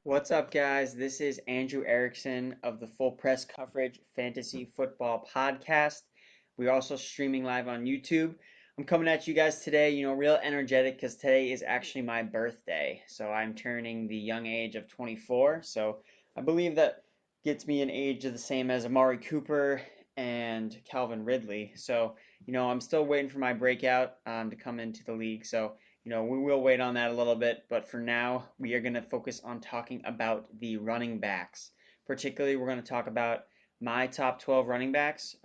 What's up, guys? This is Andrew Erickson of the Full Press Coverage Fantasy Football Podcast. We're also streaming live on YouTube. I'm coming at you guys today, real energetic because today is actually my birthday. So I'm turning the young age of 24. So I believe that gets me an age of the same as Amari Cooper and Calvin Ridley. So, I'm still waiting for my breakout to come into the league. So, we will wait on that a little bit, but for now, we are going to focus on talking about the running backs. Particularly, we're going to talk about my top 12 running backs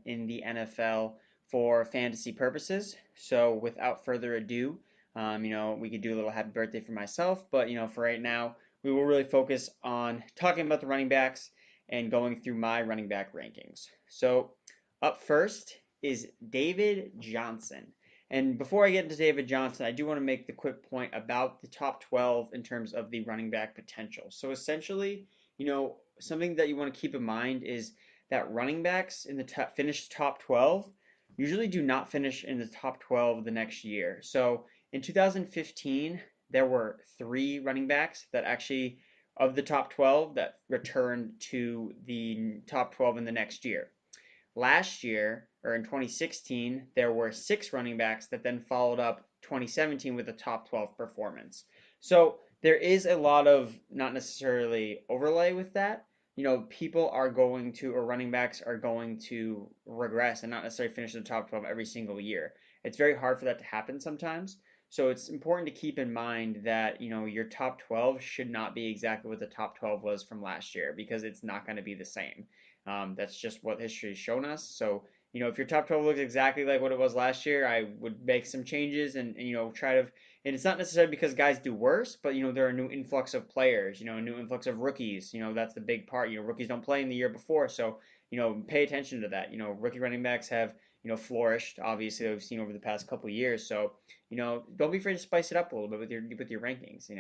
in the NFL for fantasy purposes. So, without further ado, we could do a little happy birthday for myself, but for right now, we will really focus on talking about the running backs and going through my running back rankings. So, up first is David Johnson. And before I get into David Johnson, I do want to make the quick point about the top 12 in terms of the running back potential. So essentially, something that you want to keep in mind is that running backs in the finished top 12 usually do not finish in the top 12 the next year. So in 2015, there were 3 running backs that actually, of the top 12, that returned to the top 12 in the next year. Last year, or in 2016, there were 6 running backs that then followed up 2017 with a top 12 performance. So there is a lot of not necessarily overlay with that. People are going to, or running backs are going to regress and not necessarily finish in the top 12 every single year. It's very hard for that to happen sometimes. So it's important to keep in mind that, your top 12 should not be exactly what the top 12 was from last year because it's not going to be the same. That's just what history has shown us. So, if your top 12 looks exactly like what it was last year, I would make some changes and try to. And it's not necessarily because guys do worse, but there are a new influx of players, a new influx of rookies. That's the big part. Rookies don't play in the year before, so pay attention to that. Rookie running backs have flourished. Obviously, we've seen over the past couple of years. So don't be afraid to spice it up a little bit with your rankings.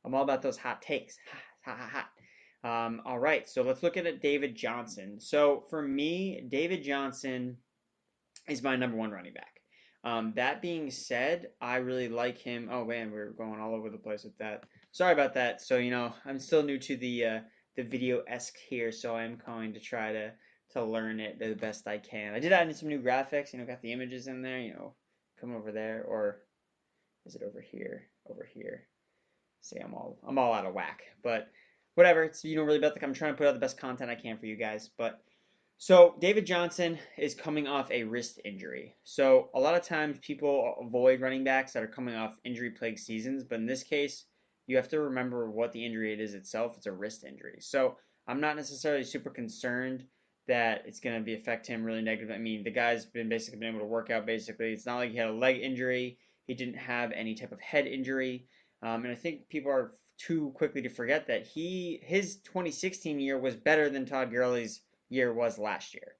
I'm all about those hot takes. Hot, hot, hot. All right, so let's look at it, David Johnson. So for me, David Johnson is my number 1 running back. That being said, I really like him. Oh man, we're going all over the place with that. Sorry about that. So I'm still new to the video-esque here, so I'm going to try to learn it the best I can. I did add in some new graphics. Got the images in there. Come over there, or is it over here? Over here. See, I'm all out of whack, but whatever. It's really about I'm trying to put out the best content I can for you guys. But so David Johnson is coming off a wrist injury. So a lot of times people avoid running backs that are coming off injury-plagued seasons, but in this case, you have to remember what the injury it is itself. It's a wrist injury. So I'm not necessarily super concerned that it's going to affect him really negatively. I mean, the guy's basically been able to work out. Basically, it's not like he had a leg injury. He didn't have any type of head injury. And I think people are too quickly to forget that his 2016 year was better than Todd Gurley's year was last year.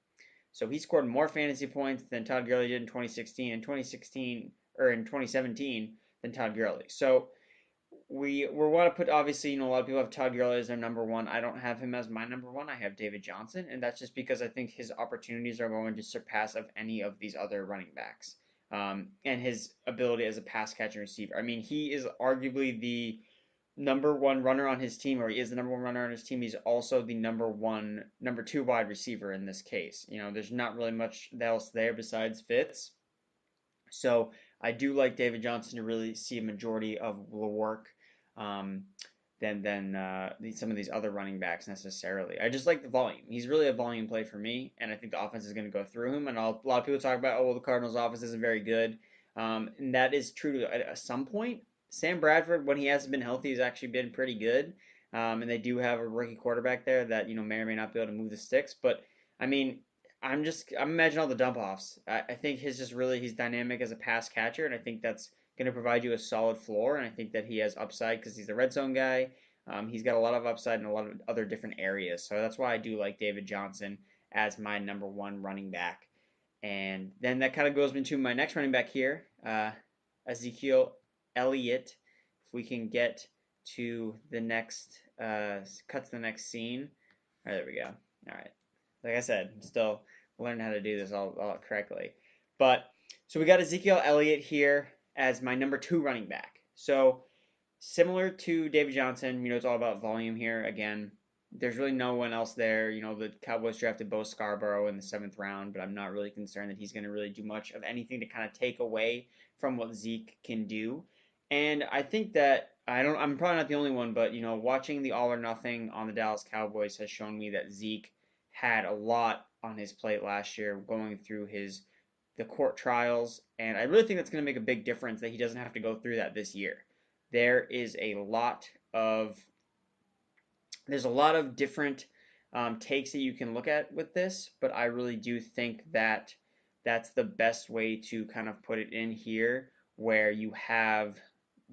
So he scored more fantasy points than Todd Gurley did in 2016 and 2016 or in 2017 than Todd Gurley. So we want to put, obviously, a lot of people have Todd Gurley as their number 1. I don't have him as my number 1. I have David Johnson, and that's just because I think his opportunities are going to surpass of any of these other running backs. And his ability as a pass catcher receiver. I mean, he is arguably the number 1 runner on his team, or he is the number 1 runner on his team. He's also the number 2 wide receiver in this case. There's not really much else there besides Fitz. So I do like David Johnson to really see a majority of the work than some of these other running backs necessarily. I just like the volume. He's really a volume play for me, and I think the offense is going to go through him. And a lot of people talk about, the Cardinals' offense isn't very good, and that is true at some point. Sam Bradford, when he hasn't been healthy, has actually been pretty good, and they do have a rookie quarterback there that may or may not be able to move the sticks. But I mean, I'm imagining all the dump offs. I think he's dynamic as a pass catcher, and I think that's going to provide you a solid floor, and I think that he has upside because he's a red zone guy. He's got a lot of upside in a lot of other different areas, so that's why I do like David Johnson as my number 1 running back. And then that kind of goes into my next running back here, Ezekiel Elliott. If we can get to the next, cut to the next scene. All right, there we go. All right. Like I said, I'm still learning how to do this all correctly. But so we got Ezekiel Elliott here as my number 2 running back. So similar to David Johnson, it's all about volume here. Again, there's really no one else there. The Cowboys drafted Bo Scarborough in the 7th round, but I'm not really concerned that he's going to really do much of anything to kind of take away from what Zeke can do. And I think that I'm probably not the only one, but watching the All or Nothing on the Dallas Cowboys has shown me that Zeke had a lot on his plate last year going through the court trials, and I really think that's going to make a big difference that he doesn't have to go through that this year. There is a lot of there's a lot of different takes that you can look at with this, but I really do think that that's the best way to kind of put it in here, where you have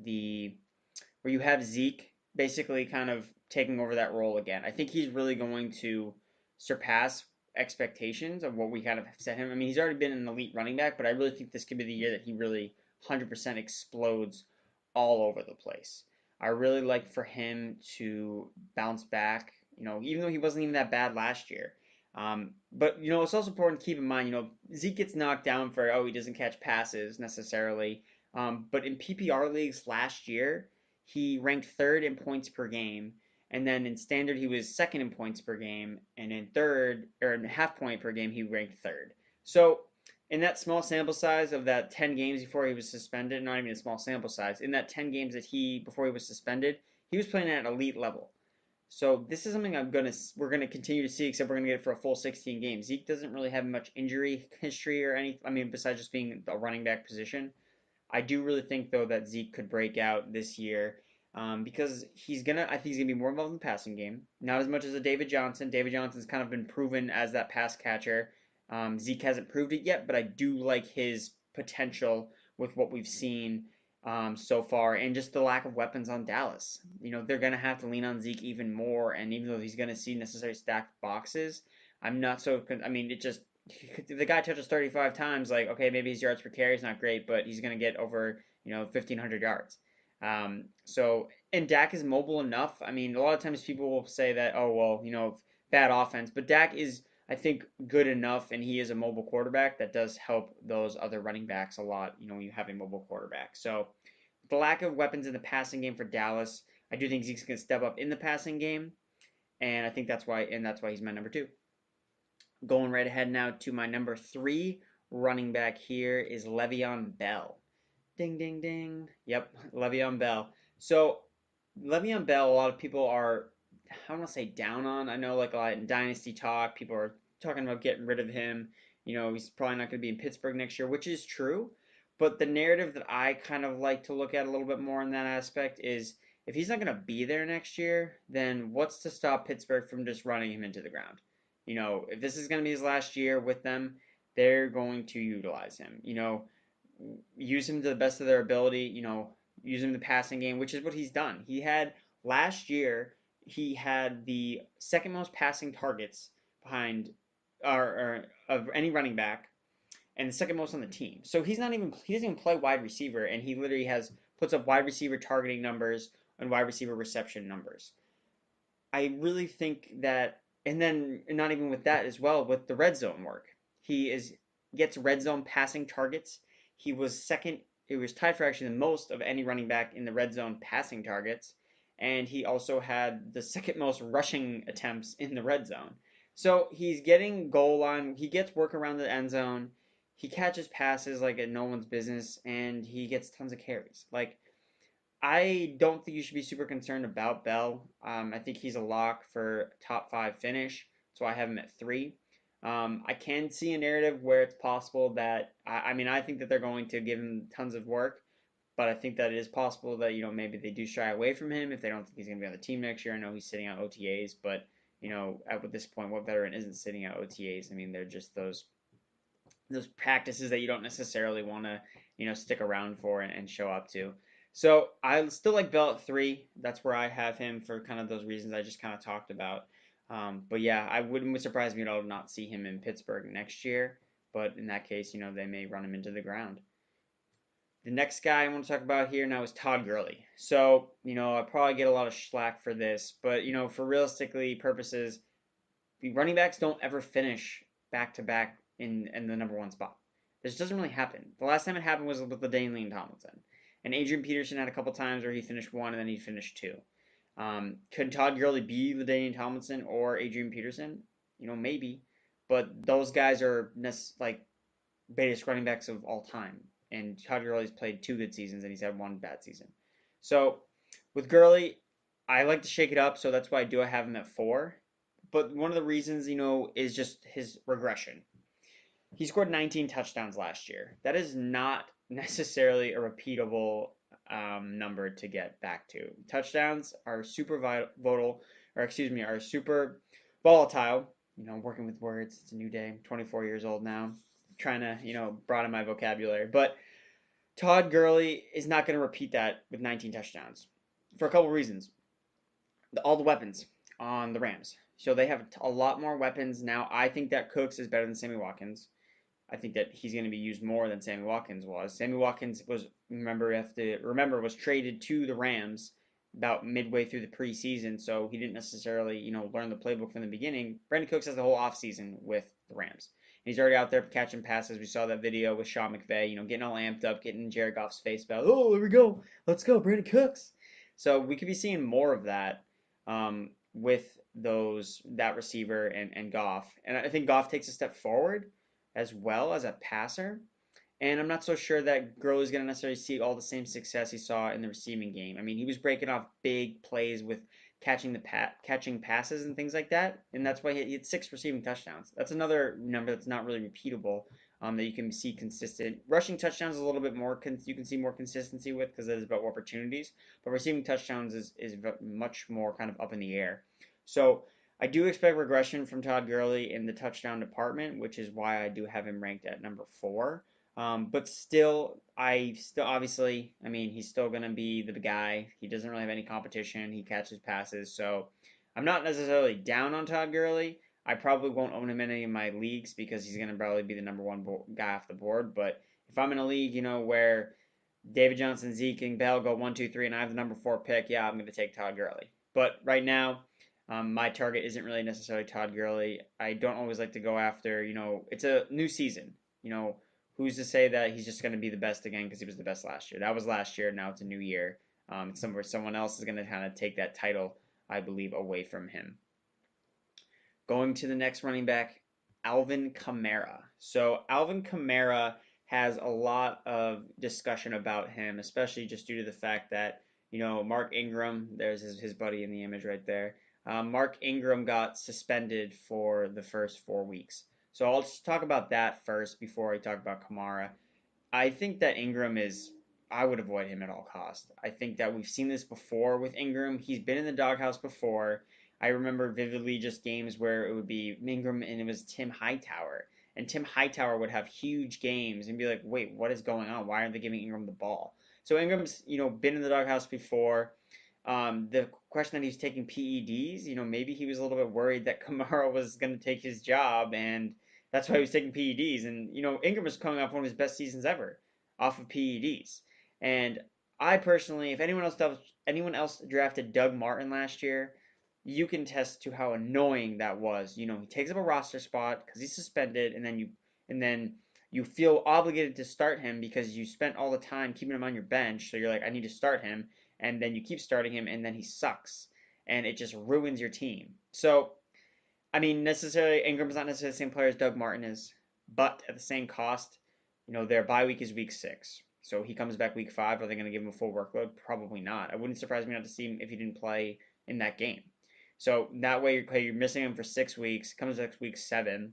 the where you have Zeke basically kind of taking over that role again. I think he's really going to surpass expectations of what we kind of set him. I mean, he's already been an elite running back, but I really think this could be the year that he really 100% explodes all over the place. I really like for him to bounce back, even though he wasn't even that bad last year. But it's also important to keep in mind, Zeke gets knocked down for he doesn't catch passes necessarily. But in PPR leagues last year, he ranked third in points per game, and then in standard he was second in points per game, and in third or in half point per game he ranked third. So in that small sample size of that 10 games before he was suspended, not even a small sample size, in that 10 games that before he was suspended, he was playing at an elite level. So this is something we're gonna continue to see, except we're gonna get it for a full 16 games. Zeke doesn't really have much injury history or any. I mean, besides just being a running back position. I do really think though that Zeke could break out this year because I think he's gonna be more involved in the passing game. Not as much as a David Johnson. David Johnson's kind of been proven as that pass catcher. Zeke hasn't proved it yet, but I do like his potential with what we've seen so far, and just the lack of weapons on Dallas. They're gonna have to lean on Zeke even more, and even though he's gonna see necessarily stacked boxes, I'm not so. I mean, it just the guy touches 35 times, like, okay, maybe his yards per carry is not great, but he's going to get over, 1,500 yards. And Dak is mobile enough. I mean, a lot of times people will say that, oh, well, bad offense, but Dak is, I think, good enough, and he is a mobile quarterback that does help those other running backs a lot, when you have a mobile quarterback. So the lack of weapons in the passing game for Dallas, I do think Zeke's going to step up in the passing game, and I think that's why he's my number 2. Going right ahead now to my number 3 running back here is Le'Veon Bell. Ding, ding, ding. Yep, Le'Veon Bell. So, Le'Veon Bell, a lot of people are, I don't want to say down on. I know, like, a lot in Dynasty talk, people are talking about getting rid of him. He's probably not going to be in Pittsburgh next year, which is true. But the narrative that I kind of like to look at a little bit more in that aspect is if he's not going to be there next year, then what's to stop Pittsburgh from just running him into the ground? If this is going to be his last year with them, they're going to utilize him. Use him to the best of their ability. Use him in the passing game, which is what he's done. Last year, he had the second most passing targets behind or of any running back, and the second most on the team. So he doesn't even play wide receiver, and he literally puts up wide receiver targeting numbers and wide receiver reception numbers. I really think that, and then not even with that as well, with the red zone work, gets red zone passing targets. He was second. It was tied for actually the most of any running back in the red zone passing targets, and he also had the second most rushing attempts in the red zone. So he's getting goal line. He gets work around the end zone. He catches passes like at no one's business, and he gets tons of carries. Like, I don't think you should be super concerned about Bell. I think he's a lock for top 5 finish, so I have him at 3. I can see a narrative where it's possible that I mean, I think that they're going to give him tons of work, but I think that it is possible that maybe they do shy away from him if they don't think he's going to be on the team next year. I know he's sitting out OTAs, but at this point, what veteran isn't sitting out OTAs? I mean, they're just those practices that you don't necessarily want to stick around for and show up to. So I still like Bell at 3. That's where I have him for kind of those reasons I just kind of talked about. But yeah, I wouldn't surprise me at all to not see him in Pittsburgh next year. But in that case, they may run him into the ground. The next guy I want to talk about here now is Todd Gurley. So, I probably get a lot of slack for this, but, for realistically purposes, running backs don't ever finish back to back in the number one spot. This doesn't really happen. The last time it happened was with LaDainian Tomlinson. And Adrian Peterson had a couple times where he finished one and then he finished two. Could Todd Gurley be LaDainian Tomlinson or Adrian Peterson? Maybe. But those guys are like greatest running backs of all time. And Todd Gurley's played 2 good seasons and he's had 1 bad season. So with Gurley, I like to shake it up, so that's why I do have him at 4. But one of the reasons, is just his regression. He scored 19 touchdowns last year. That is not necessarily a repeatable number to get back to. Touchdowns are super are super volatile. Working with words. It's a new day. I'm 24 years old now. Trying to, broaden my vocabulary. But Todd Gurley is not going to repeat that with 19 touchdowns for a couple reasons. All the weapons on the Rams. So they have a lot more weapons now. I think that Cooks is better than Sammy Watkins. I think that he's going to be used more than Sammy Watkins was. Sammy Watkins was was traded to the Rams about midway through the preseason, so he didn't necessarily learn the playbook from the beginning. Brandon Cooks has the whole offseason with the Rams. And he's already out there catching passes. We saw that video with Sean McVay, getting all amped up, getting in Jared Goff's face about, oh, here we go, let's go, Brandon Cooks. So we could be seeing more of that with that receiver and Goff. And I think Goff takes a step forward as well as a passer. And I'm not so sure that Gurley's going to necessarily see all the same success he saw in the receiving game. I mean, he was breaking off big plays with catching passes and things like that, and that's why he had 6 receiving touchdowns. That's another number that's not really repeatable that you can see consistent. Rushing touchdowns is a little bit more you can see more consistency with because it is about opportunities, but receiving touchdowns is much more kind of up in the air. So I do expect regression from Todd Gurley in the touchdown department, which is why I do have him ranked at number 4. But still, obviously, I mean, he's still going to be the guy. He doesn't really have any competition. He catches passes. So I'm not necessarily down on Todd Gurley. I probably won't own him in any of my leagues because he's going to probably be the number 1 guy off the board. But if I'm in a league, where David Johnson, Zeke, and Bell go 1, 2, 3, and I have the number 4 pick, yeah, I'm going to take Todd Gurley. But right now, my target isn't really necessarily Todd Gurley. I don't always like to go after, it's a new season. Who's to say that he's just going to be the best again because he was the best last year? That was last year. Now it's a new year. Someone else is going to kind of take that title, I believe, away from him. Going to the next running back, Alvin Kamara. So Alvin Kamara has a lot of discussion about him, especially just due to the fact that, Mark Ingram, there's his buddy in the image right there. Mark Ingram got suspended for the first 4 weeks. So I'll just talk about that first before I talk about Kamara. I think that I would avoid him at all costs. I think that we've seen this before with Ingram. He's been in the doghouse before. I remember vividly just games where it would be Ingram and it was Tim Hightower. And Tim Hightower would have huge games and be like, wait, what is going on? Why aren't they giving Ingram the ball? So Ingram's, been in the doghouse before. The question that he's taking PEDs, maybe he was a little bit worried that Kamara was going to take his job and that's why he was taking PEDs. And, Ingram was coming off one of his best seasons ever off of PEDs. And I personally, if anyone else drafted Doug Martin last year, you can test to how annoying that was. He takes up a roster spot because he's suspended, and then you feel obligated to start him because you spent all the time keeping him on your bench. So you're like, I need to start him, and then you keep starting him, and then he sucks, and it just ruins your team. So I mean, Ingram's not necessarily the same player as Doug Martin is, but at the same cost, their bye week is week 6. So he comes back week 5. Are they going to give him a full workload? Probably not. It wouldn't surprise me not to see him if he didn't play in that game. So that way you're missing him for 6 weeks, comes back week 7.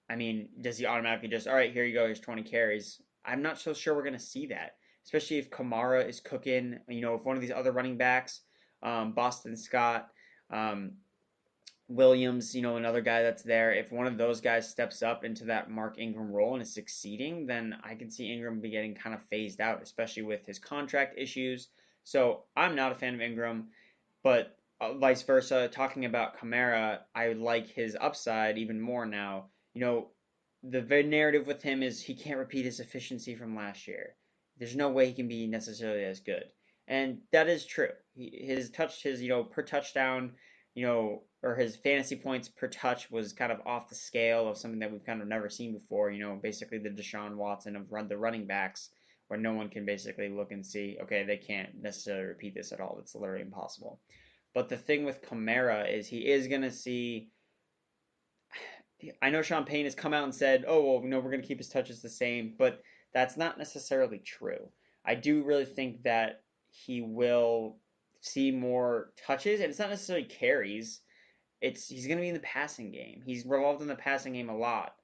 I mean, does he automatically just, all right, here you go, here's 20 carries? I'm not so sure we're going to see that, especially if Kamara is cooking, if one of these other running backs, Boston Scott, Williams, another guy that's there, if one of those guys steps up into that Mark Ingram role and is succeeding, then I can see Ingram be getting kind of phased out, especially with his contract issues. So I'm not a fan of Ingram, but vice versa, talking about Kamara, I like his upside even more now. The narrative with him is he can't repeat his efficiency from last year. There's no way he can be necessarily as good. And that is true. His per touchdown or his fantasy points per touch was kind of off the scale of something that we've kind of never seen before. Basically the Deshaun Watson of the running backs, where no one can basically look and see, okay, they can't necessarily repeat this at all. It's literally impossible. But the thing with Kamara is he is going to see. I know Sean Payne has come out and said, oh, well, no, we're going to keep his touches the same, but that's not necessarily true. I do really think that he will see more touches, and it's not necessarily carries. He's going to be in the passing game. He's revolved in the passing game a lot.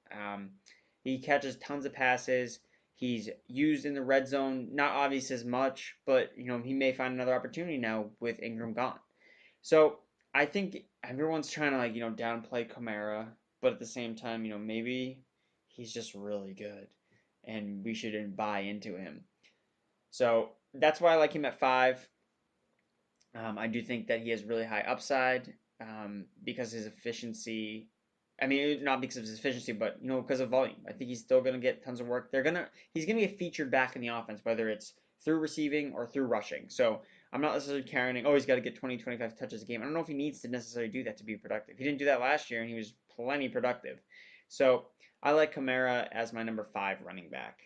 He catches tons of passes. He's used in the red zone, not obvious as much, but he may find another opportunity now with Ingram gone. So I think everyone's trying to downplay Kamara, but at the same time, maybe he's just really good, and we shouldn't buy into him. So that's why I like him at 5. I do think that he has really high upside because his efficiency. I mean, not because of his efficiency, but because of volume. I think he's still going to get tons of work. He's going to be a featured back in the offense, whether it's through receiving or through rushing. So I'm not necessarily carrying, oh, he's got to get 20, 25 touches a game. I don't know if he needs to necessarily do that to be productive. He didn't do that last year, and he was plenty productive. So I like Kamara as my number 5 running back.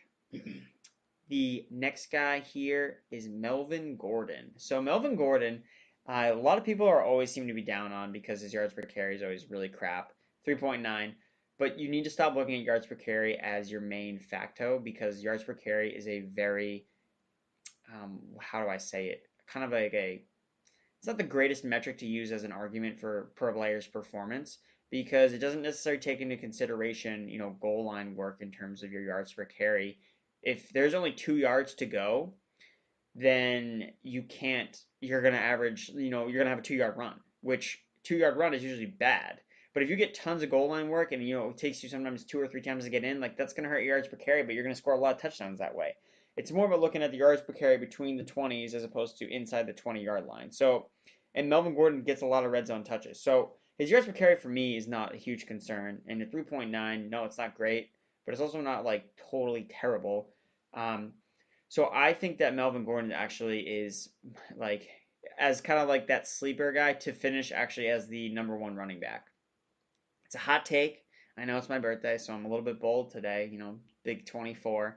The next guy here is Melvin Gordon. So Melvin Gordon, a lot of people are always seem to be down on because his yards per carry is always really crap, 3.9. But you need to stop looking at yards per carry as your main facto because yards per carry is a very, how do I say it? Kind of like it's not the greatest metric to use as an argument for per player's performance because it doesn't necessarily take into consideration, goal line work in terms of your yards per carry. If there's only 2 yards to go, then you're going to average, you're going to have a 2-yard run, which 2-yard run is usually bad. But if you get tons of goal line work and, it takes you sometimes 2 or 3 times to get in, that's going to hurt your yards per carry, but you're going to score a lot of touchdowns that way. It's more about looking at the yards per carry between the 20s as opposed to inside the 20-yard line. So, and Melvin Gordon gets a lot of red zone touches. So his yards per carry for me is not a huge concern. And the 3.9, no, it's not great, but it's also not totally terrible. So I think that Melvin Gordon actually is as kind of that sleeper guy to finish actually as the number 1 running back. It's a hot take. I know it's my birthday, so I'm a little bit bold today, big 24.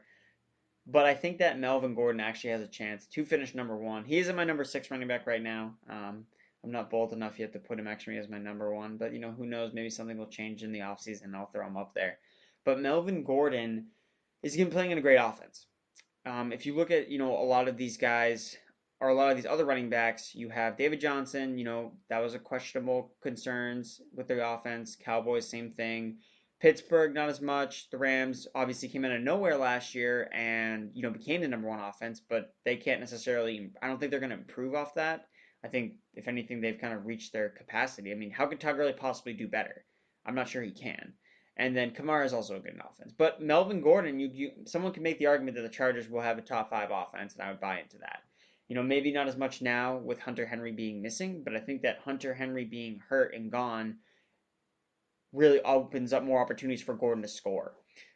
But I think that Melvin Gordon actually has a chance to finish number 1. He is in my number 6 running back right now. I'm not bold enough yet to put him actually as my number 1, but who knows? Maybe something will change in the offseason and I'll throw him up there. But Melvin Gordon is going to be playing in a great offense. If you look at a lot of these guys or a lot of these other running backs, you have David Johnson. That was a questionable concerns with their offense. Cowboys, same thing. Pittsburgh, not as much. The Rams obviously came out of nowhere last year and became the number 1 offense, but they can't necessarily. I don't think they're going to improve off that. I think if anything, they've kind of reached their capacity. I mean, how could Todd Gurley possibly do better? I'm not sure he can. And then Kamara is also a good offense. But Melvin Gordon, someone can make the argument that the Chargers will have a top 5 offense, and I would buy into that. Maybe not as much now with Hunter Henry being missing, but I think that Hunter Henry being hurt and gone really opens up more opportunities for Gordon to score.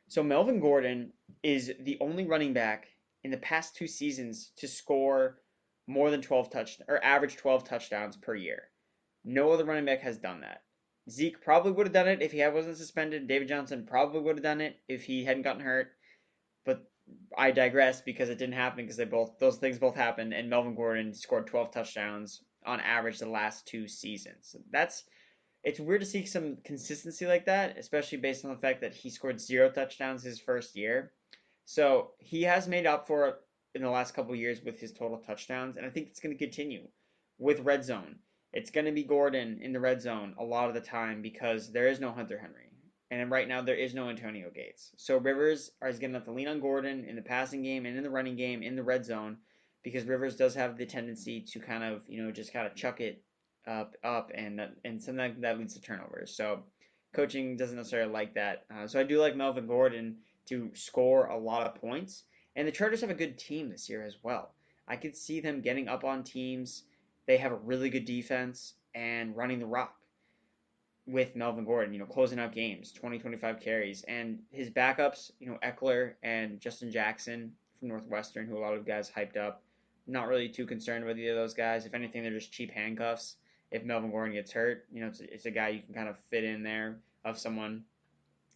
So Melvin Gordon is the only running back in the past 2 seasons to score more than 12 touchdowns or average 12 touchdowns per year. No other running back has done that. Zeke probably would have done it if he wasn't suspended. David Johnson probably would have done it if he hadn't gotten hurt. But I digress because it didn't happen because those things both happened, and Melvin Gordon scored 12 touchdowns on average the last 2 seasons. It's weird to see some consistency like that, especially based on the fact that he scored 0 touchdowns his first year. So he has made up for it in the last couple of years with his total touchdowns, and I think it's going to continue with red zone. It's going to be Gordon in the red zone a lot of the time because there is no Hunter Henry. And right now there is no Antonio Gates. So Rivers is going to have to lean on Gordon in the passing game and in the running game in the red zone because Rivers does have the tendency to kind of, just kind of chuck it up and sometimes that leads to turnovers. So coaching doesn't necessarily like that. So I do like Melvin Gordon to score a lot of points. And the Chargers have a good team this year as well. I could see them getting up on teams. They have a really good defense and running the rock with Melvin Gordon, closing out games, 20, 25 carries. And his backups, Eckler and Justin Jackson from Northwestern, who a lot of guys hyped up. Not really too concerned with either of those guys. If anything, they're just cheap handcuffs. if Melvin Gordon gets hurt. It's a guy you can kind of fit in there of someone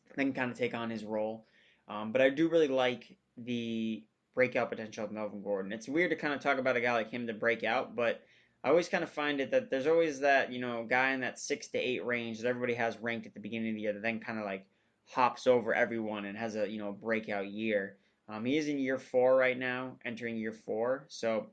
that can kind of take on his role. But I do really like the breakout potential of Melvin Gordon. It's weird to kind of talk about a guy like him to break out, but I always kind of find it that there's always that, guy in that 6 to 8 range that everybody has ranked at the beginning of the year that then kind of like hops over everyone and has a, breakout year. He is in year 4 right now, entering year 4. So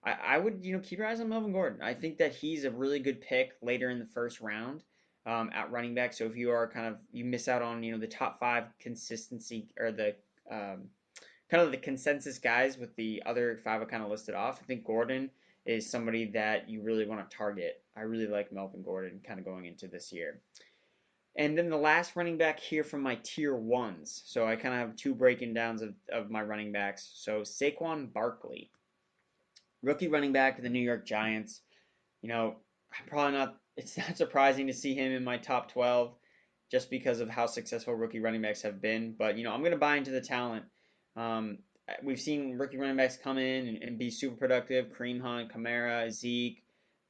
I would, keep your eyes on Melvin Gordon. I think that he's a really good pick later in the first round at running back. So if you are you miss out on, the top 5 consistency or the kind of the consensus guys with the other 5 I kind of listed off, I think Gordon is somebody that you really want to target. I really like Melvin Gordon kind of going into this year. And then the last running back here from my tier 1s. So I kind of have 2 breaking downs of my running backs. So Saquon Barkley, rookie running back for the New York Giants. Probably not. It's not surprising to see him in my top 12, just because of how successful rookie running backs have been. But I'm going to buy into the talent. Um, we've seen rookie running backs come in and be super productive. Kareem Hunt, Kamara, Zeke,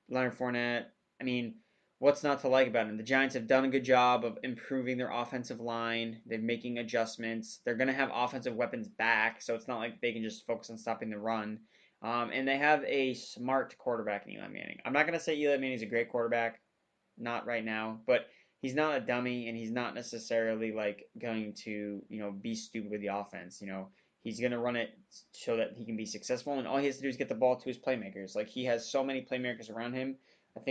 Leonard Fournette. I mean, what's not to like about him? The Giants have done a good job of improving their offensive line. They're making adjustments. They're going to have offensive weapons back, so it's not like they can just focus on stopping the run. And they have a smart quarterback in Eli Manning. I'm not going to say Eli Manning is a great quarterback, not right now, but he's not a dummy, and he's not necessarily like going to, be stupid with the offense. He's going to run it so that he can be successful, and all he has to do is get the ball to his playmakers. Like, he has so many playmakers around him. I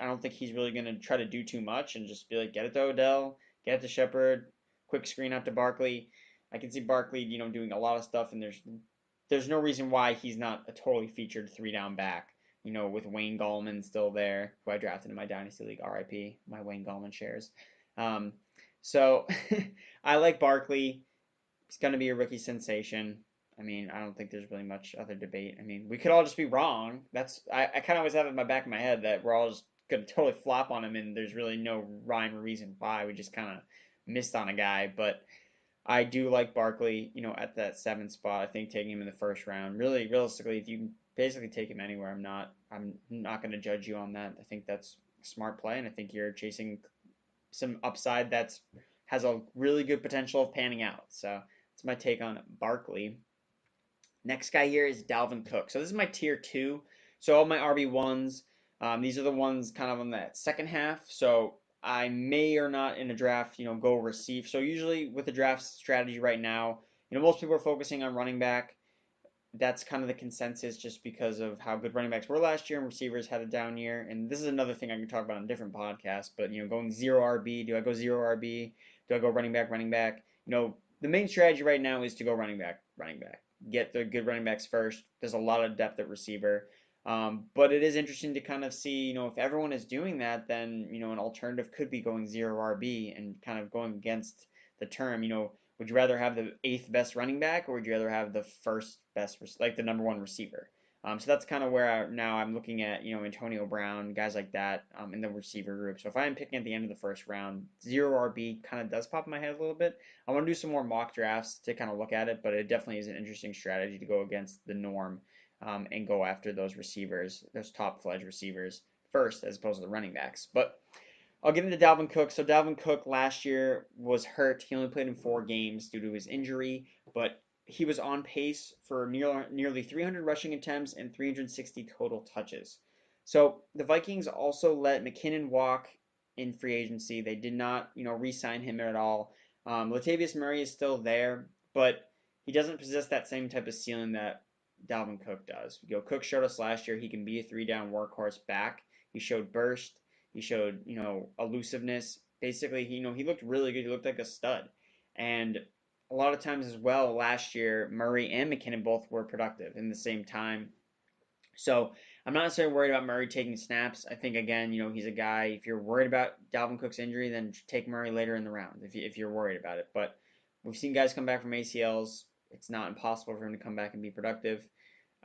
don't think he's really going to try to do too much and just be like, get it to Odell, get it to Shepard, quick screen out to Barkley. I can see Barkley, doing a lot of stuff, and there's no reason why he's not a totally featured 3-down back, with Wayne Gallman still there, who I drafted in my Dynasty League, RIP, my Wayne Gallman shares. So I like Barkley. He's going to be a rookie sensation. I mean, I don't think there's really much other debate. I mean, we could all just be wrong. I kind of always have it in my back of my head that we're all just going to totally flop on him, and there's really no rhyme or reason why. We just kind of missed on a guy, but I do like Barkley, at that 7th spot. I think taking him in the first round. Really, realistically, if you can basically take him anywhere, I'm not going to judge you on that. I think that's a smart play, and I think you're chasing some upside that has a really good potential of panning out. So that's my take on Barkley. Next guy here is Dalvin Cook. So this is my tier 2. So all my RB1s, these are the ones kind of on that second half. So I may or not in a draft, go receive. So usually with the draft strategy right now, most people are focusing on running back. That's kind of the consensus just because of how good running backs were last year and receivers had a down year. And this is another thing I can talk about on a different podcast. But, going 0 RB, do I go 0 RB? Do I go running back, running back? The main strategy right now is to go running back, running back. Get the good running backs first. There's a lot of depth at receiver. But it is interesting to kind of see, if everyone is doing that, then, an alternative could be going 0 RB and kind of going against the term. Would you rather have the 8th best running back, or would you rather have the first best, like the number 1 receiver? So that's kind of where now I'm looking at, Antonio Brown, guys like that in the receiver group. So if I'm picking at the end of the first round, 0 RB kind of does pop in my head a little bit. I want to do some more mock drafts to kind of look at it, but it definitely is an interesting strategy to go against the norm and go after those receivers, those top-fledged receivers first as opposed to the running backs. But I'll get into Dalvin Cook. So Dalvin Cook last year was hurt. He only played in 4 games due to his injury, but he was on pace for nearly 300 rushing attempts and 360 total touches. So the Vikings also let McKinnon walk in free agency. They did not, re-sign him at all. Latavius Murray is still there, but he doesn't possess that same type of ceiling that Dalvin Cook does. Cook showed us last year he can be a 3-down workhorse back. He showed burst. He showed, elusiveness. Basically, he looked really good. He looked like a stud. And a lot of times as well, last year, Murray and McKinnon both were productive in the same time. So I'm not necessarily worried about Murray taking snaps. I think, again, he's a guy, if you're worried about Dalvin Cook's injury, then take Murray later in the round if you're worried about it. But we've seen guys come back from ACLs. It's not impossible for him to come back and be productive.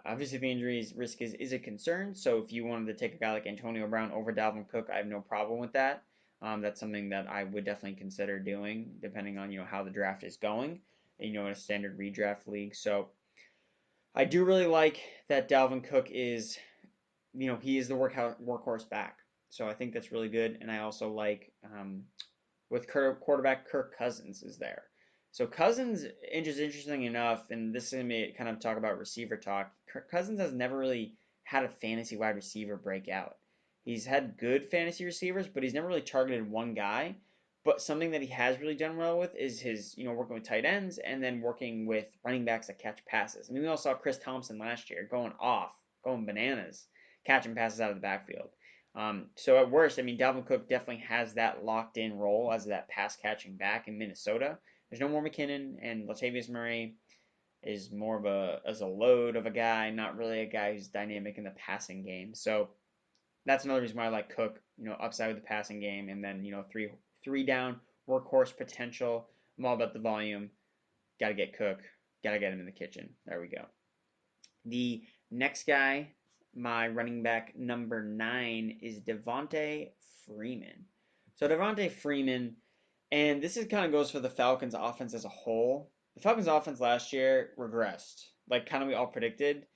Obviously, the injuries risk is a concern. So if you wanted to take a guy like Antonio Brown over Dalvin Cook, I have no problem with that. That's something that I would definitely consider doing, depending on how the draft is going. In a standard redraft league. So I do really like that Dalvin Cook is he is the workhorse back. So I think that's really good. And I also like with quarterback Kirk Cousins is there. So Cousins is interesting enough, and this is going to be kind of talk about receiver talk. Kirk Cousins has never really had a fantasy wide receiver breakout. He's had good fantasy receivers, but he's never really targeted one guy. But something that he has really done well with is his, working with tight ends and then working with running backs that catch passes. I mean, we all saw Chris Thompson last year going off, going bananas, catching passes out of the backfield. So at worst, I mean, Dalvin Cook definitely has that locked in role as that pass catching back in Minnesota. There's no more McKinnon, and Latavius Murray is more of a load of a guy, not really a guy who's dynamic in the passing game. So that's another reason why I like Cook. Upside with the passing game, and then three down workhorse potential. I'm all about the volume. Got to get Cook. Got to get him in the kitchen. There we go. The next guy, my running back number 9, is Devonta Freeman. So Devonta Freeman, and this is kind of goes for the Falcons offense as a whole. The Falcons offense last year regressed, like kind of we all predicted.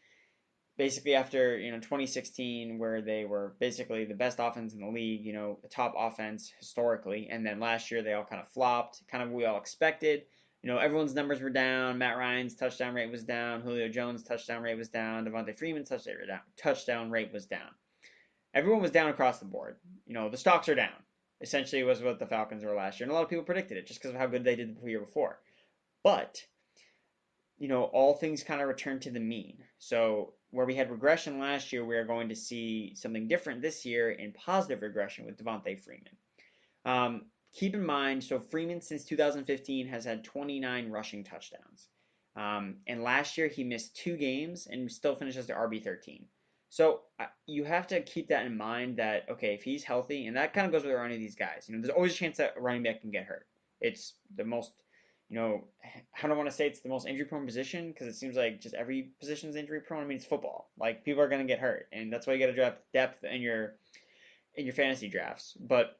Basically after 2016, where they were basically the best offense in the league, the top offense historically, and then last year they all kind of flopped, kind of what we all expected. Everyone's numbers were down. Matt Ryan's touchdown rate was down. Julio Jones' touchdown rate was down. Devonta Freeman's touchdown rate was down. Everyone was down across the board. The stocks are down. Essentially, was what the Falcons were last year, and a lot of people predicted it just because of how good they did the year before. But all things kind of return to the mean. So where we had regression last year, we are going to see something different this year in positive regression with Devonta Freeman. Keep in mind, so Freeman since 2015 has had 29 rushing touchdowns. And last year he missed 2 games and still finishes the RB13. So you have to keep that in mind that, okay, if he's healthy, and that kind of goes with any of these guys, there's always a chance that a running back can get hurt. It's the most, I don't want to say it's the most injury prone position because it seems like just every position is injury prone. I mean, it's football. Like, people are going to get hurt, and that's why you got to draft depth in your fantasy drafts. But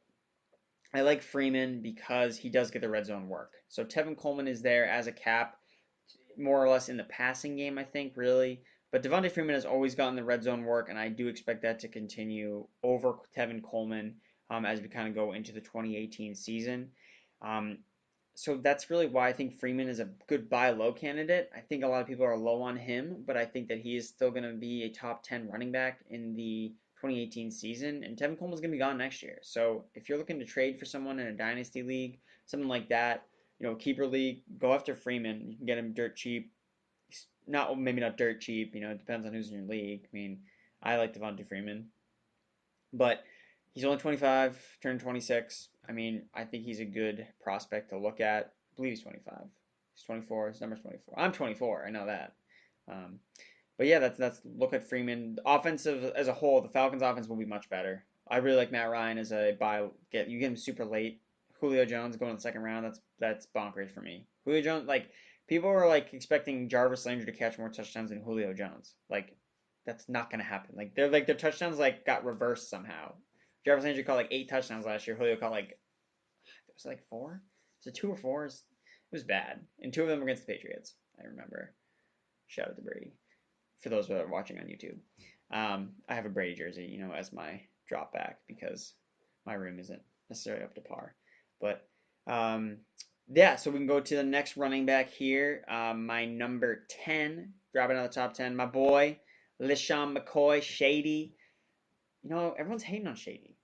I like Freeman because he does get the red zone work. So Tevin Coleman is there as a cap, more or less in the passing game, I think, really. But Devonta Freeman has always gotten the red zone work, and I do expect that to continue over Tevin Coleman as we kind of go into the 2018 season. So that's really why I think Freeman is a good buy low candidate. I think a lot of people are low on him, but I think that he is still going to be a top 10 running back in the 2018 season, and Tevin Coleman's going to be gone next year. So if you're looking to trade for someone in a dynasty league, something like that, keeper league, go after Freeman. You can get him dirt cheap. Maybe not dirt cheap. It depends on who's in your league. I mean, I like Devonta Freeman, but he's only 25, turned 26. I mean, I think he's a good prospect to look at. I believe he's 25. He's 24. His number's 24. I'm 24. I know that. But yeah, that's look at Freeman. Offensive as a whole, the Falcons' offense will be much better. I really like Matt Ryan as a buy. You get him super late. Julio Jones going in the second round. That's bonkers for me. Julio Jones, like, people were like expecting Jarvis Landry to catch more touchdowns than Julio Jones. Like, that's not gonna happen. Like, their touchdowns like got reversed somehow. Jarvis Landry caught like 8 touchdowns last year. Julio caught it was like 4. Was it 2 or 4? It was bad, and 2 of them were against the Patriots. I remember. Shout out to Brady. For those that are watching on YouTube, I have a Brady jersey, as my drop back because my room isn't necessarily up to par. But yeah, so we can go to the next running back here. My number 10, dropping out of the top 10, my boy LeSean McCoy, Shady. Everyone's hating on Shady.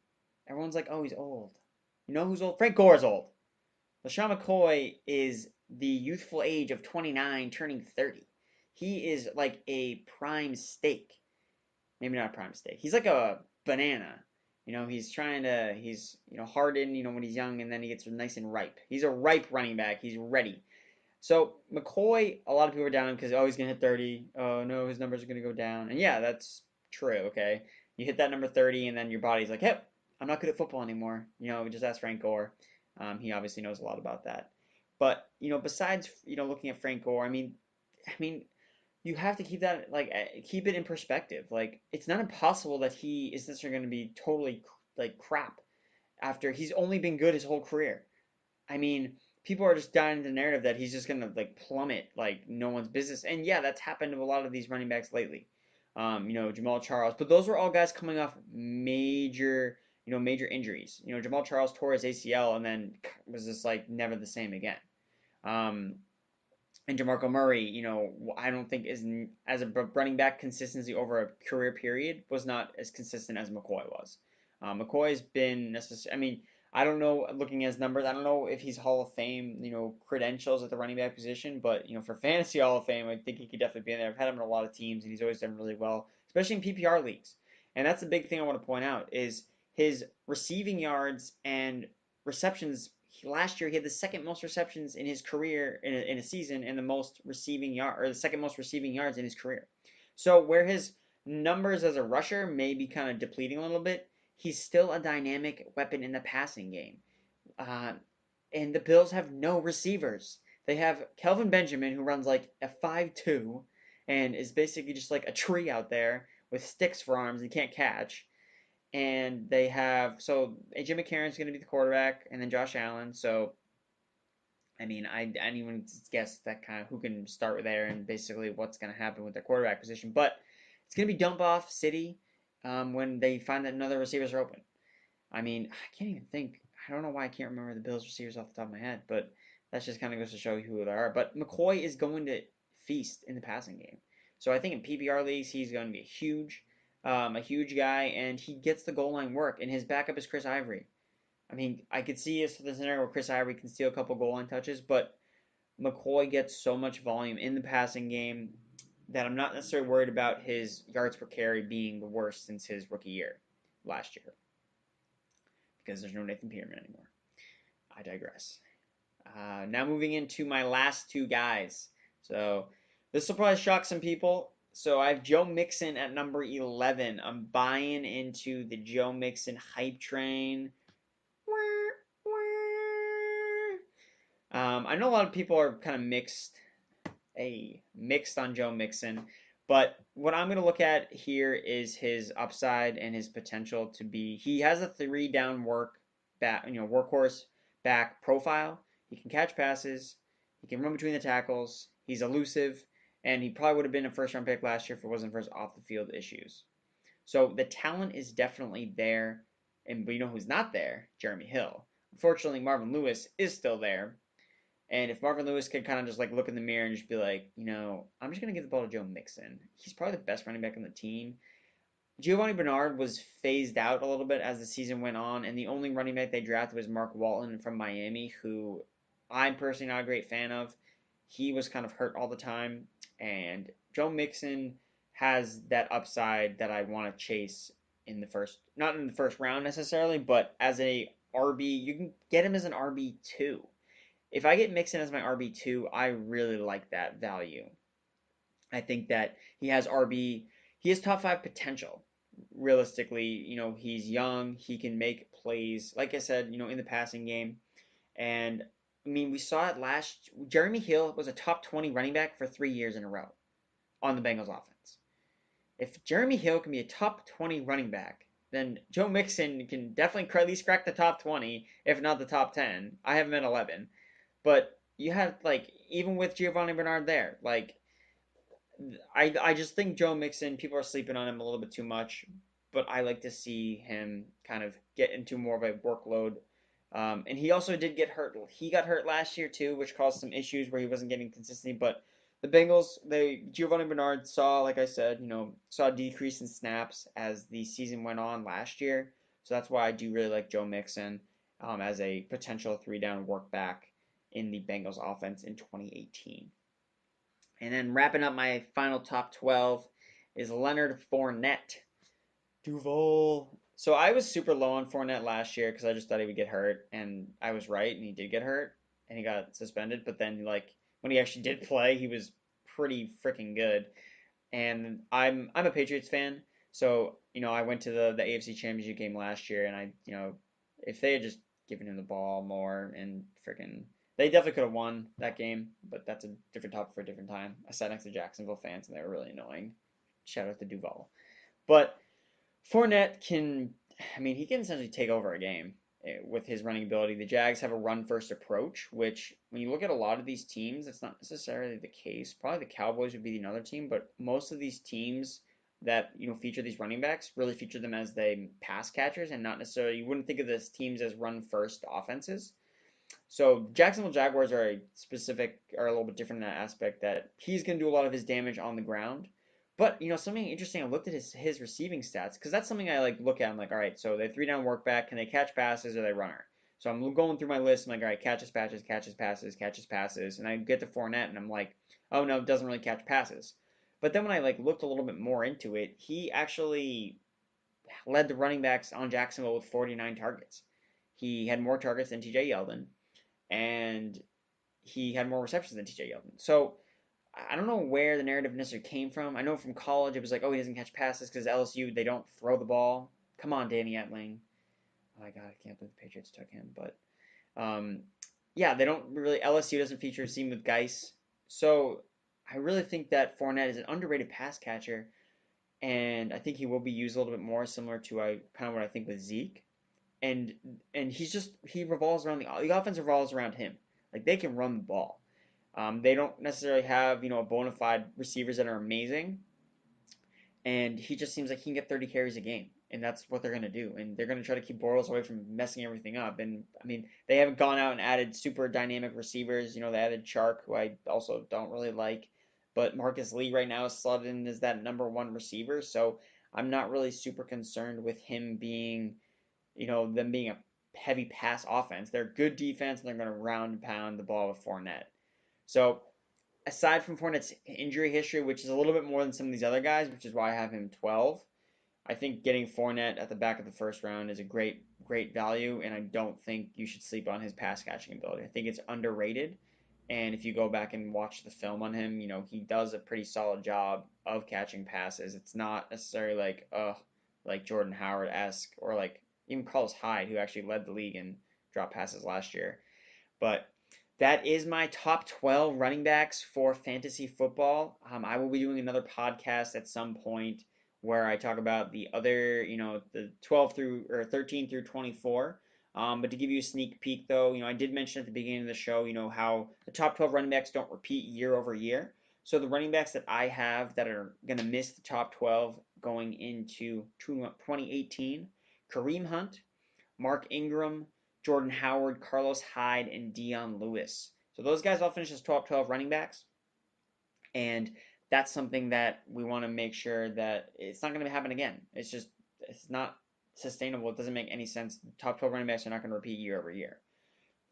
Everyone's like, oh, he's old. You know who's old? Frank Gore's old. LeSean McCoy is the youthful age of 29, turning 30. He is like a prime steak. Maybe not a prime steak. He's like a banana. He's hardened, when he's young, and then he gets nice and ripe. He's a ripe running back. He's ready. So McCoy, a lot of people are down on him because, he's going to hit 30. Oh, no, his numbers are going to go down. And yeah, that's true, okay? You hit that number 30, and then your body's like, hey, I'm not good at football anymore. Just ask Frank Gore. He obviously knows a lot about that. But, besides, looking at Frank Gore, I mean, you have to keep that, keep it in perspective. Like, it's not impossible that he is necessarily going to be totally, crap after he's only been good his whole career. I mean, people are just dying into the narrative that he's just going to, plummet like no one's business. And yeah, that's happened to a lot of these running backs lately. Jamal Charles. But those were all guys coming off major injuries. Jamal Charles tore his ACL and then was just like never the same again. Um, and DeMarco Murray, I don't think is as a running back consistency over a career period was not as consistent as McCoy was. McCoy's been necessary. I mean, I don't know. Looking at his numbers, I don't know if he's Hall of Fame, credentials at the running back position. But for fantasy Hall of Fame, I think he could definitely be in there. I've had him in a lot of teams, and he's always done really well, especially in PPR leagues. And that's the big thing I want to point out is his receiving yards and receptions. Last year he had the second most receptions in his career in a season, and the most receiving yard or the second most receiving yards in his career. So where his numbers as a rusher may be kind of depleting a little bit, he's still a dynamic weapon in the passing game. Uh, and the Bills have no receivers. They have Kelvin Benjamin, who runs like a 5'2", and is basically just like a tree out there with sticks for arms and can't catch. And they have, so AJ McCarron's going to be the quarterback, and then Josh Allen. So, I mean, I didn't even guess that kind of who can start there and basically what's going to happen with their quarterback position. But it's going to be dump off City when they find that another receivers are open. I mean, I can't even think. I don't know why I can't remember the Bills receivers off the top of my head, but that just kind of goes to show you who they are. But McCoy is going to feast in the passing game. So I think in PPR leagues, he's going to be a huge guy, and he gets the goal line work. And his backup is Chris Ivory. I mean, I could see a scenario where Chris Ivory can steal a couple goal line touches, but McCoy gets so much volume in the passing game that I'm not necessarily worried about his yards per carry being the worst since his rookie year last year, because there's no Nathan Peterman anymore. I digress. Now moving into my last two guys. So this will probably shock some people. So I have Joe Mixon at number 11. I'm buying into the Joe Mixon hype train. I know a lot of people are kind of mixed on Joe Mixon, but what I'm going to look at here is his upside and his potential to be. He has a 3-down workhorse back profile. He can catch passes. He can run between the tackles. He's elusive, and he probably would have been a first-round pick last year if it wasn't for his off-the-field issues. So the talent is definitely there, but who's not there? Jeremy Hill. Unfortunately, Marvin Lewis is still there. And if Marvin Lewis could kind of just like look in the mirror and just be like, I'm just going to give the ball to Joe Mixon. He's probably the best running back on the team. Giovanni Bernard was phased out a little bit as the season went on, and the only running back they drafted was Mark Walton from Miami, who I'm personally not a great fan of. He was kind of hurt all the time, and Joe Mixon has that upside that I want to chase not in the first round necessarily, but as a RB, you can get him as an RB2. If I get Mixon as my RB2, I really like that value. I think that he has top 5 potential. Realistically, he's young, he can make plays, like I said, in the passing game. And I mean, we saw it Jeremy Hill was a top 20 running back for 3 years in a row on the Bengals offense. If Jeremy Hill can be a top 20 running back, then Joe Mixon can definitely at least crack the top 20, if not the top 10. I have him at 11. But you have, even with Giovanni Bernard there, I just think Joe Mixon, people are sleeping on him a little bit too much, but I like to see him kind of get into more of a workload. And he also did get hurt. He got hurt last year too, which caused some issues where he wasn't getting consistency. But the Bengals, Giovanni Bernard saw, like I said, saw a decrease in snaps as the season went on last year. So that's why I do really like Joe Mixon as a potential 3-down work back in the Bengals offense in 2018. And then wrapping up my final top 12 is Leonard Fournette. Duval. So I was super low on Fournette last year because I just thought he would get hurt, and I was right, and he did get hurt, and he got suspended. But then, when he actually did play, he was pretty freaking good. And I'm a Patriots fan, so I went to the AFC Championship game last year, and if they had just given him the ball more and freaking. They definitely could have won that game, but that's a different topic for a different time. I sat next to Jacksonville fans, and they were really annoying. Shout out to Duval. But Fournette he can essentially take over a game with his running ability. The Jags have a run-first approach, which when you look at a lot of these teams, it's not necessarily the case. Probably the Cowboys would be another team, but most of these teams that feature these running backs really feature them as they pass catchers and not necessarily, you wouldn't think of this teams as run first offenses. So Jacksonville Jaguars are a little bit different in that aspect that he's going to do a lot of his damage on the ground. But something interesting. I looked at his receiving stats because that's something I like look at. I'm like, all right, so they three down work back. Can they catch passes or they runner? So I'm going through my list. I'm like, all right, catches, passes, catches, passes, catches, passes, and I get to Fournette and I'm like, oh no, doesn't really catch passes. But then when I like looked a little bit more into it, he actually led the running backs on Jacksonville with 49 targets. He had more targets than T.J. Yeldon, and he had more receptions than T.J. Yeldon. So I don't know where the narrative necessarily came from. I know from college it was like, oh, he doesn't catch passes because LSU, they don't throw the ball. Come on, Danny Etling. Oh my God, I can't believe the Patriots took him. But yeah, they don't really. LSU doesn't feature a team with Geis. So I really think that Fournette is an underrated pass catcher, and I think he will be used a little bit more, similar to kind of what I think with Zeke. And he revolves around the offense revolves around him. Like they can run the ball. They don't necessarily have bona fide receivers that are amazing, and he just seems like he can get 30 carries a game, and that's what they're gonna do. And they're gonna try to keep Bortles away from messing everything up. And I mean, they haven't gone out and added super dynamic receivers. They added Chark, who I also don't really like, but Marcus Lee right now is slotted in as that number one receiver. So I'm not really super concerned with him being them being a heavy pass offense. They're good defense, and they're going to round and pound the ball with Fournette. So aside from Fournette's injury history, which is a little bit more than some of these other guys, which is why I have him 12, I think getting Fournette at the back of the first round is a great, great value, and I don't think you should sleep on his pass catching ability. I think it's underrated. And if you go back and watch the film on him, he does a pretty solid job of catching passes. It's not necessarily like Jordan Howard-esque or like even Carlos Hyde, who actually led the league in drop passes last year. But that is my top 12 running backs for fantasy football. I will be doing another podcast at some point where I talk about the other, the 12 through or 13 through 24. But to give you a sneak peek, though, I did mention at the beginning of the show, how the top 12 running backs don't repeat year over year. So the running backs that I have that are going to miss the top 12 going into 2018, Kareem Hunt, Mark Ingram, Jordan Howard, Carlos Hyde, and Dion Lewis. So those guys all finish as top 12 running backs. And that's something that we want to make sure that it's not going to happen again. It's not sustainable. It doesn't make any sense. Top 12 running backs are not going to repeat year over year.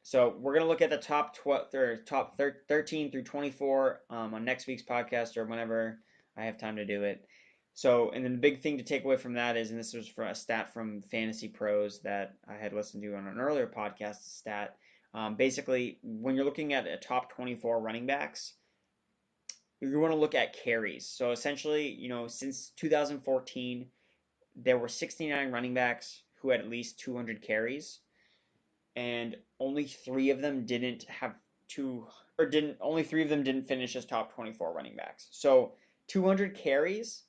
So we're going to look at the top 12 or top 13 through 24 on next week's podcast or whenever I have time to do it. So, and then the big thing to take away from that is, and this was for a stat from Fantasy Pros that I had listened to on an earlier podcast stat. Basically, when you're looking at a top 24 running backs, you want to look at carries. So essentially, since 2014, there were 69 running backs who had at least 200 carries, and only three of them didn't have only three of them didn't finish as top 24 running backs. So 200 carries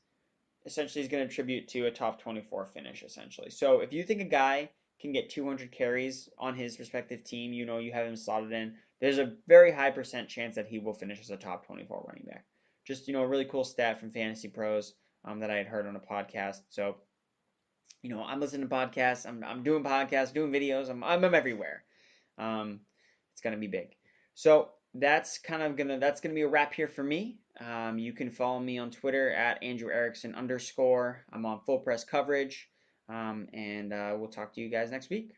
essentially is going to attribute to a top 24 finish, essentially. So if you think a guy can get 200 carries on his respective team, you have him slotted in, there's a very high percent chance that he will finish as a top 24 running back. Just, a really cool stat from Fantasy Pros that I had heard on a podcast. So, I'm listening to podcasts, I'm doing podcasts, doing videos, I'm everywhere. It's going to be big. So that's gonna be a wrap here for me. You can follow me on Twitter at Andrew Erickson _. I'm on Full Press Coverage, and we'll talk to you guys next week.